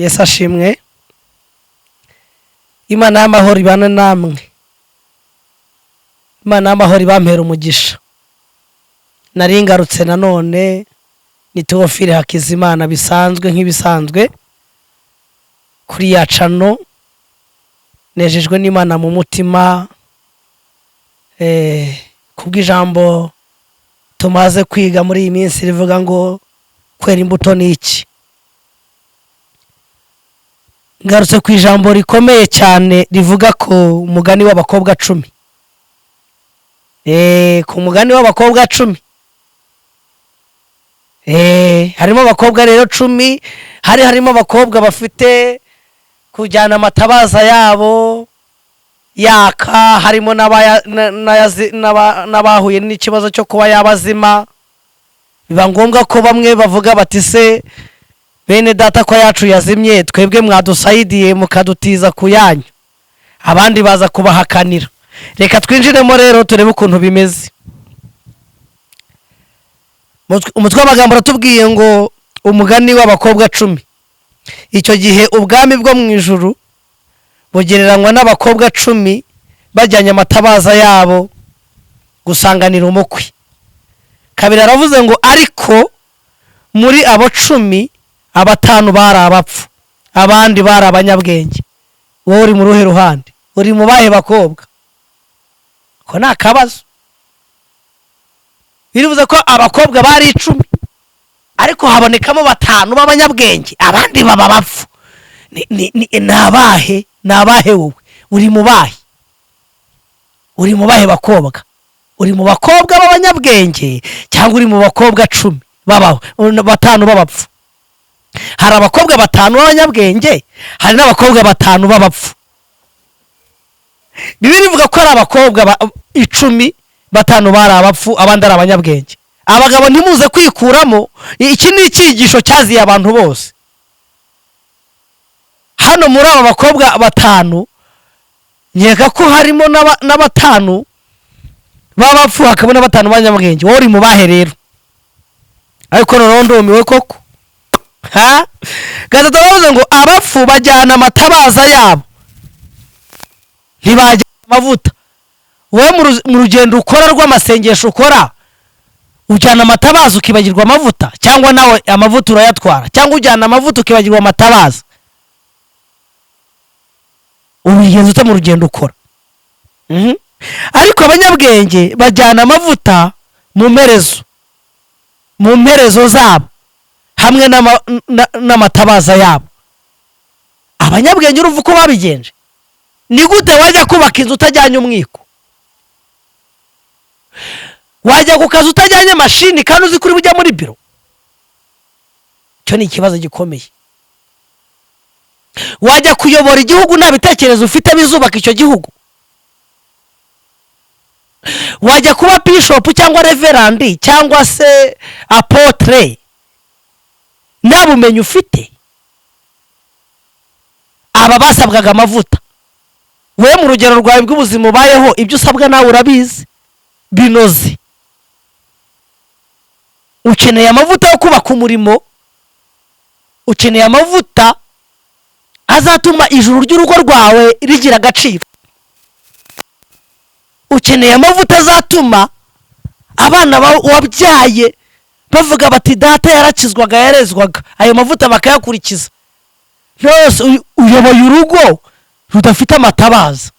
Yesu ashimwe. Imana y'amahoro ibana namwe. Imana y'amahoro ibampera umugisha. Nari ngarutse nanone ni Theophile Hakizimana bisanzwe nk'ibisanzwe kuri ya cano, nejejwe n'Imana mu mutima kubw'ijambo tumaze kwiga muri iyi minsi rivuga ngo kwera imbuto ni iki. Ngarutse ku ijambo rikomeye cyane rivuga ko umugani w'abakobwa 10. Ku mugani w'abakobwa 10. Harimo abakobwa rero 10, harimo abakobwa bafite kujyana amatabaza yabo yaka, harimo n'abahuye n'ikibazo cyo kuba yabazima. Biba ngombwa ko bamwe bavuga bati se bene data ko yacu yazimye, twebwe mwadusaidiye mukadutiza kuyanyu. Abandi baza kubahakanira. Reka twinjiremo rero turebe ukuntu bimeze. Umutwe w'amagambo ratubwiye ngo umugani w'abakobwa 10. Icyo gihe ubwami bwo mu ijuru bugereranywa n'abakobwa 10 bajyanye amatabaza yabo gusanganira umukwe. Kabiri aravuze ngo ariko muri abo 10 5 bari abapfu, abandi bari abanyabwenge. Wowe uri mu ruhe ruhande? Uri mu bahe bakobwa? Ko nta kabazo. Birivuze ko abakobwa bari 10 ariko habonekamo 5 b'abanyabwenge, abandi baba bapfu. Nabahe wowe? Uri mu bahe? Uri mu bahe bakobwa? Uri mu bakobwa b'abanyabwenge cyangwa uri mu bakobwa 10 babaho 5 babapfu? Hari abakobwa 5 b'abanyabwenge, hari n'abakobwa 5 babapfu. Bibiri bivuga ko ari abakobwa 10 5 bari abapfu, abandi ari abanyabwenge. Abagabo ntimuze kwikuramo, iki ni icyigisho cyaziye abantu bose. Hano muri aba bakobwa 5 nyeka ko harimo na 5 babapfu, hakabona 5 b'abanyabwenge. Wowe uri mu bahe rero? Ariko nondomiwe koko. Gatatu bavuze ngo abapfu bajyana amatabaza yabo, ntibajya amavuta. Wowe mu rugendo ukora rw'amasengesho ukora, ujyana amatabaza ukibagirwa amavuta, cyangwa nawe amavuta urayatwara, cyangwa ujyana amavuta ukibagirwa amatabaza? Ubigenza ute mu rugendo ukora? Ariko abanyabwenge bajyana amavuta mu mperezo zabo hamwe n'amatabaza yabo. Abanyabwenge uruva uko babigenje. Ni gute wajya kubaka inzu utajyanye umwiko? Wajya ku kazi utajyanye mashini kandi uzi kuri bujya muri biro? Cyo ni ikibazo gikomeye. Wajya kuyobora igihugu nta bitekerezo ufite bizubaka icyo gihugu? Wajya kuba bishop cyangwa reverend cyangwa se apotre nta bumenyi ufite? Aba basabwaga amavuta. We mu rugero rwawe bw'ubuzima ubayeho, ibyo usabwa nawe urabizi binoze. Ukeneye amavuta yo kubaka umurimo, ukeneye amavuta azatuma ijuru ry'urugo rwawe rigira agaciro. Ukeneye amavuta azatuma abana wabyaye bavuga bati data yarakizwaga yarezwaga, ayo mavuta bakayakurikiza. Rwose uyoboye urugo rudafite amatabaza,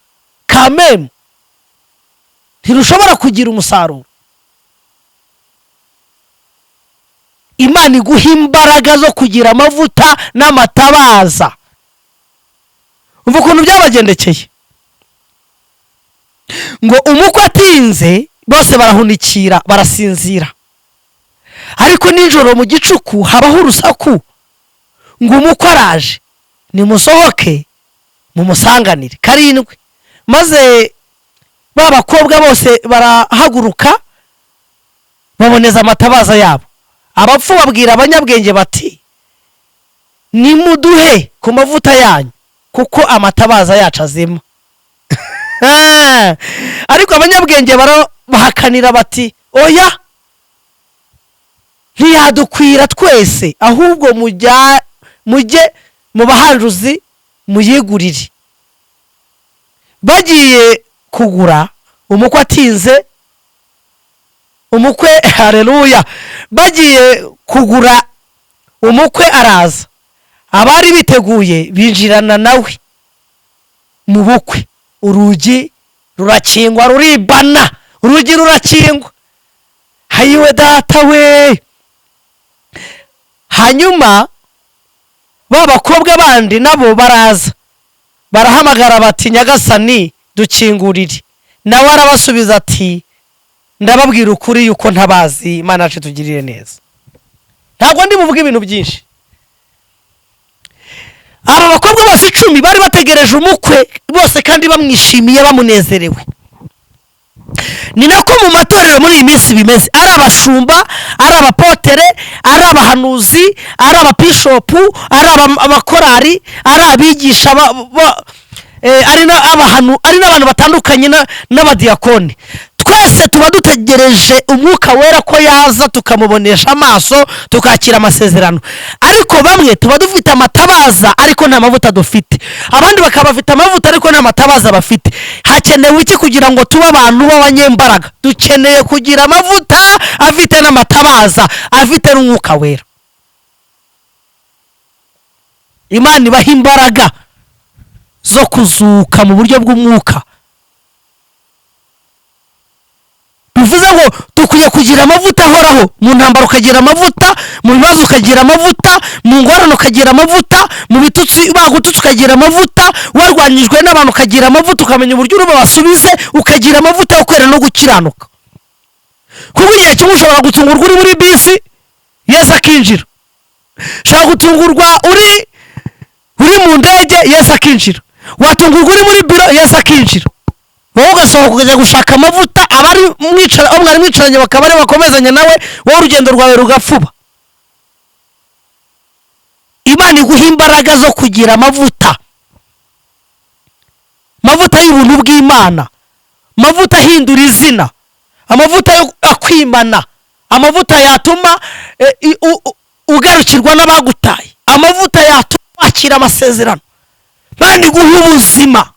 kameme ntirushobora kugira umusaruro. Imana iguha imbaraga zo kugira amavuta n'amatabaza. Umva ukuntu byabagendekeye. Ngo umukwe atinze bose barahunikira barasinzira, ariko nijoro mu gicuku habaho urusaku ngo umukwe araje, nimusohoke mumusanganire. 7 maze babakobwa bose barahaguruka baboneza amatabaza yabo. Abapfu babwira abanyabwenge bati nimuduhe ku mavuta yanyu kuko amatabaza yacu azima. Ariko abanyabwenge barabahakanira bati oya, ntiyadukwira twese, ahubwo mujye mu bahanjuzi muyigurire. Bagiye kugura, umukwe atinze, umukwe haleluya, bagiye kugura umukwe araza, abari biteguye binjirana nawe mu bukwe, urugi rurakingwa ruribana, urugi rurakingwa, hayiwe data we. Hanyuma ba bakobwa bandi nabo baraza, barahamagara bati nyagasani dukingurire. Nawe arabasubiza ati ndababwira ukuri yuko ntabazi, Imana yacu tugirire neza. Ntabwo ndi buvuga ibintu byinshi. Aba bakobwa bose 10 bari bategereje umukwe bose kandi bamwishimiye bamunezerewe. Ni nako mu matorero muri iyi minsi bimeze, ari abashumba, ari abapotere, ari abahanuzi, ari ababishopu, ari abakorari, ari abigisha, ari n'abantu batandukanye n'abadiyakoni. Twese tuba dutegereje umwuka wera ko yaza tukamubonesha amaso tukakira amasezerano. Ariko bamwe tuba dufite amatabaza ariko nta mavuta dufite, abandi bakaba bafite amavuta ariko nta matabaza bafite. Hakenewe iki kugira ngo tube abantu b'abanyembaraga? Dukeneye kugira amavuta afite n'amatabaza, afite n'umwuka wera. Imana ibaha imbaraga zo kuzuka mu buryo bw'umwuka. Bivuze ngo dukwiye kugira amavuta ahoraho, mu ntambaro ukagira amavuta, mu bibazo ukagira amavuta, mu ngorane ukagira amavuta, mu bitutsi bagututse ukagira amavuta, warwanyijwe n'abantu ukagira amavuta, ukamenya uburyo uri basubize, ukagira amavuta yo kwera no gukiranuka. Kuko igihe kimwe ushobora gutungurwa uri muri bisi, Yesu akinjira. Ushobora gutungurwa uri mu ndege, Yesu akinjira. Watungurwa uri muri biro, Yesu akinjira. Wowe ugasohoka ukajya gushaka amavuta, abari mwari mwicaranye bakaba ari bakomezanya nawe, wowe urugendo rwawe rugapfuba. Imana iguha imbaraga zo kugira amavuta, amavuta y'ubuntu bw'Imana, amavuta ahindura izina, amavuta yo akwimana, amavuta yatuma ugarukirwa n'abagutaye, amavuta yatuma wakira amasezerano. Imana iguha ubuzima.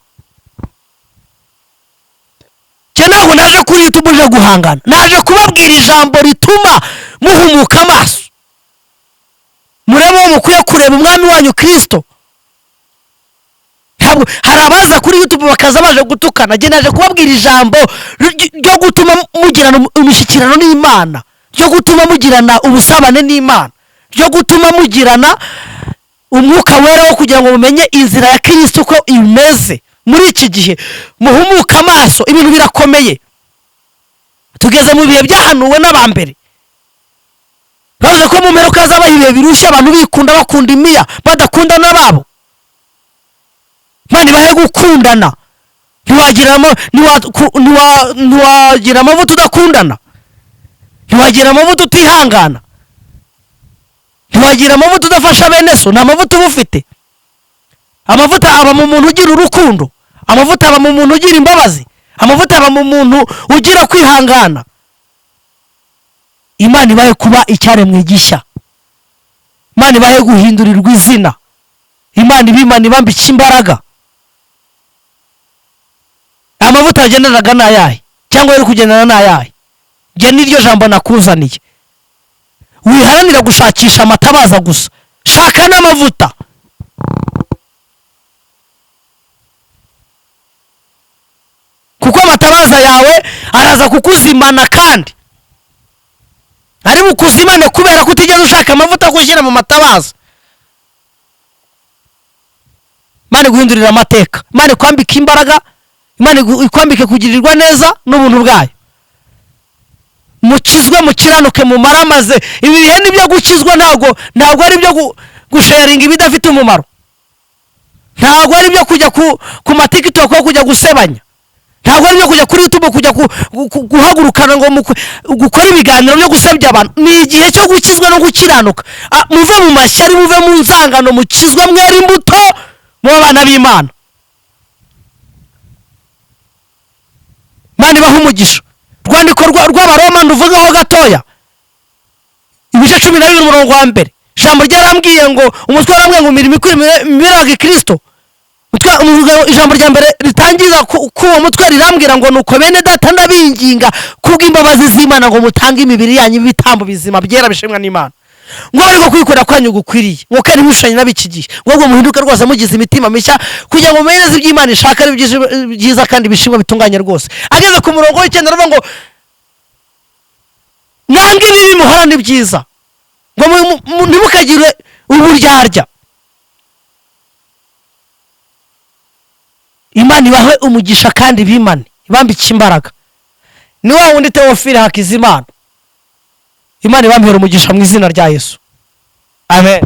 Ntabwo naje kuri YouTube uje guhangana, naje kubabwira ijambo rituma muhumuka amaso, murebe uwo mukwiye kureba umwami wanyu Kristo. Ntabwo hari abaza kuri YouTube bakaza baje gutukana. Naje kubabwira ijambo ryo gutuma mugirana imishyikirano n'Imana, ryo gutuma mugirana ubusabane n'Imana, ryo gutuma mugirana umwuka wera wo kugira ngo mumenye inzira ya Kristo uko imeze. Muri iki gihe muhumuka amaso, ibintu birakomeye. Tugeze mu bihe byahanuwe n'abambere, bavuze ko mu mperuka z'abaho ibihe birushya, abantu bikunda bakunda imiya, badakunda n'ababo. Imana ibahe gukundana. Ntiwagira amavuta udakundana, ntiwagira amavuta utihangana, ntiwagira amavuta udafasha bene so. Nta mavuta uba ufite. Amavuta aba mu muntu ugira urukundo, amavuta aba mu muntu ugira imbabazi, amavuta aba mu muntu ugira kwihangana. Imana ibahe kuba icyaremwe gishya, Imana ibahe guhindurirwa izina, Imana ibambike imbaraga. Amavuta yagendanaga n'ayahe cyangwa yari kugendana n'ayahe? Nge niryo jambo nakuzaniye. Wiharanira gushakisha amatabaza gusa, shaka n'amavuta. Kuko amatabaza yawe araza kukuzimana, kandi ari bukuzimane kubera kutigeze ushaka amavuta gushyira mu matabaza. Imana guhindurira amateka, Imana ikwambika imbaraga, Imana ikwambike kugirirwa neza n'ubuntu bwayo. Mukizwe mukiranuke mu maramaze. Ibi bihe nibyo gukizwa, ntabwo ari byo gusharinga ibidafite umumaro, ntabwo ari byo kujya ku matiktok ko kujya gusebanya, ntabwo ari byo kujya kuri YouTube kujya guhagurukana ngo gukora ibiganiro byo gusebya abantu. Ni igihe cyo gukizwa no gukiranuka. Muve mu mashyari, muve mu nzangano, mukizwe mwera imbuto mu bana b'Imana. Imana ibaha umugisha. Rwandiko rw'Abaroma nduvugaho gatoya, ibice 12 umurongo wa mbere. ijambo ryarambwiye ngo umutwe warambwiye ngo imirimo ikwiraga Kristo. Ijambo rya mbere ritangiza kuwo mutwe rirambwira ngo nuko bene data ndabinginga kubw'imbabazi z'Imana ngo mutange imibiri yanyu ibitambo bizima byera bishimwa n'Imana, ngo ariko kwikora kwanyu gukwiriye, ngo kandi mushanye n'abiki gihe, ngo muhinduke rwose mugize imitima mishya kugira ngo mumenye iby'Imana ishaka ari byiza kandi bishimwa bitunganye rwose. Ageze ku murongo w'icyenda aravuga ngo nange ibibi muhora ni byiza, ngo ntimukagire uburyarya. Imana ibahe umugisha kandi bimane ibambike imbaraga. Ni wa wundi Theophile Hakizimana, Imana ibambere umugisha mu izina rya Yesu, amen.